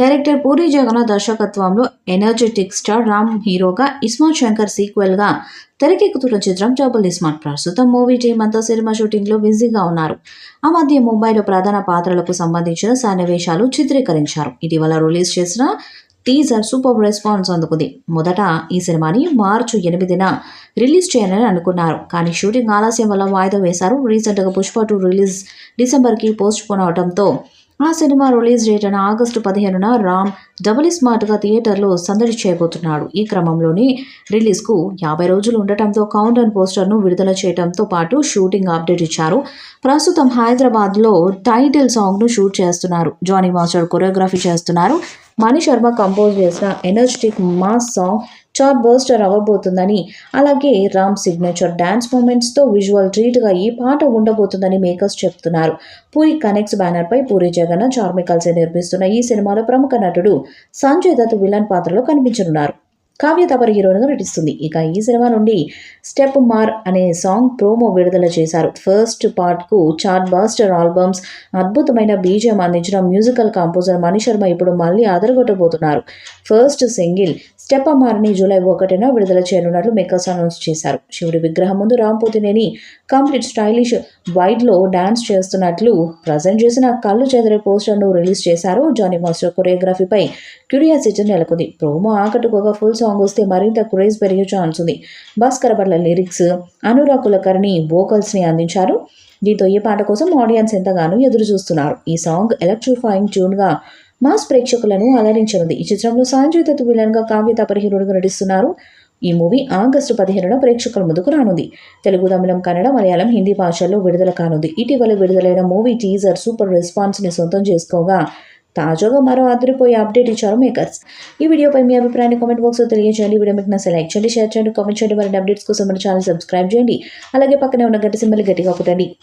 Director puri Jagannadh దర్శకత్వంలో energetic star Ram హీరోగా ఇస్మార్ట్ శంకర్ సీక్వెల్గా తెరకెక్కుతున్న చిత్రం డబుల్ ఇస్మార్ట్. ప్రస్తుతం మూవీ టీం అంతా సినిమా షూటింగ్లో బిజీగా ఉన్నారు. ఆ మధ్య ముంబైలో ప్రధాన పాత్రలకు సంబంధించిన సన్నివేశాలు చిత్రీకరించారు. ఇటీవల రిలీజ్ చేసిన టీజర్ సూపర్ రెస్పాన్స్ అందుకుంది. మొదట ఈ సినిమాని మార్చి 8న రిలీజ్ చేయాలని అనుకున్నారు. కానీ షూటింగ్ ఆలస్యం వల్ల వాయిదా వేశారు. రీసెంట్గా పుష్ప 2 రిలీజ్ డిసెంబర్కి పోస్ట్ పోన్ అవడంతో ఆ సినిమా రిలీజ్ డేట్ అయిన ఆగస్టు 15న రామ్ డబుల్ స్మార్ట్గా థియేటర్లో సందడి చేయబోతున్నాడు. ఈ క్రమంలోనే రిలీజ్కు 50 రోజులు ఉండటంతో కౌంట్ డౌన్ పోస్టర్ను విడుదల చేయడంతో పాటు షూటింగ్ అప్డేట్ ఇచ్చారు. ప్రస్తుతం హైదరాబాద్లో టైటిల్ సాంగ్ను షూట్ చేస్తున్నారు. జానీ మాస్టర్ కొరియోగ్రఫీ చేస్తున్నారు. మణి శర్మ కంపోజ్ చేసిన energetic mass song chart buster అవ్వబోతుందని, అలాగే రామ్ సిగ్నేచర్ డాన్స్ మూమెంట్స్తో విజువల్ ట్రీట్గా ఈ పాట ఉండబోతుందని మేకర్స్ చెప్తున్నారు. పూరి కనెక్ట్స్ బ్యానర్పై పూరి జగన్నాథ్ చార్మి కలిసి నిర్మిస్తున్న ఈ సినిమాలో ప్రముఖ నటుడు సంజయ్ దత్ విలన్ పాత్రలో కనిపించనున్నారు. కావ్య తపర్ హీరోయిన్గా నటిస్తుంది. ఇక ఈ సినిమా నుండి స్టెప్ మార్ అనే సాంగ్ ప్రోమో విడుదల చేశారు. ఫస్ట్ పార్ట్కు చార్ట్ బాస్టర్ ఆల్బమ్స్ అద్భుతమైన బీజిఎం అందించిన మ్యూజికల్ కంపోజర్ మణి శర్మ ఇప్పుడు మళ్ళీ అదరగొట్టబోతున్నారు. ఫస్ట్ సింగిల్ స్టెప్ అమార్ని జూలై 1న విడుదల చేయనున్నట్లు మేకర్స్ అనౌన్స్ చేశారు. శివుడి విగ్రహం ముందు రామ్ పోతినేని కంప్లీట్ స్టైలిష్ వైడ్లో డాన్స్ చేస్తున్నట్లు ప్రజెంట్ చేసిన కళ్ళు చెదిరే పోస్టర్ను రిలీజ్ చేశారు. జానీ మాస్టర్ కొరియోగ్రఫీపై క్యూరియాసిటీ నెలకొంది. ప్రోమో ఆకట్టుకోగా ఫుల్ సాంగ్ వస్తే మరింత క్రేజ్ పెరిగే ఛాన్స్ ఉంది. భాస్కర్ భట్ల లిరిక్స్, అనురాగ్ కులకర్ణి వోకల్స్ని అందించారు. దీంతో ఈ పాట కోసం ఆడియన్స్ ఎంతగానో ఎదురు చూస్తున్నారు. ఈ సాంగ్ ఎలక్ట్రిఫైయింగ్ ట్యూన్గా మాస్ ప్రేక్షకులను అలరించనుంది. ఈ చిత్రంలో సంజయ్ దత్ విలన్గా, కావ్య తపర్ హీరోగా నటిస్తున్నారు. ఈ మూవీ ఆగస్టు 15న ప్రేక్షకుల ముందుకు రానుంది. తెలుగు, తమిళం, కన్నడ, మలయాళం, హిందీ భాషల్లో విడుదల కానుంది. ఇటీవల విడుదలైన మూవీ టీజర్ సూపర్ రెస్పాన్స్ని సొంతం చేసుకోగా తాజాగా మరో అదిరిపోయే అప్డేట్ ఇచ్చారు మేకర్స్. ఈ వీడియోపై మీ అభిప్రాయాన్ని కామెంట్ బాక్స్లో తెలియజేయండి. వీడియో మీకు నచ్చితే లైక్ చేయండి, షేర్ చేయండి, కామెంట్ చేయండి. మరిన్ని అప్డేట్స్ కోసం మన ఛానల్ సబ్స్క్రైబ్ చేయండి. అలాగే పక్కనే ఉన్న గంట సింబల్ గట్టిగా కొట్టండి.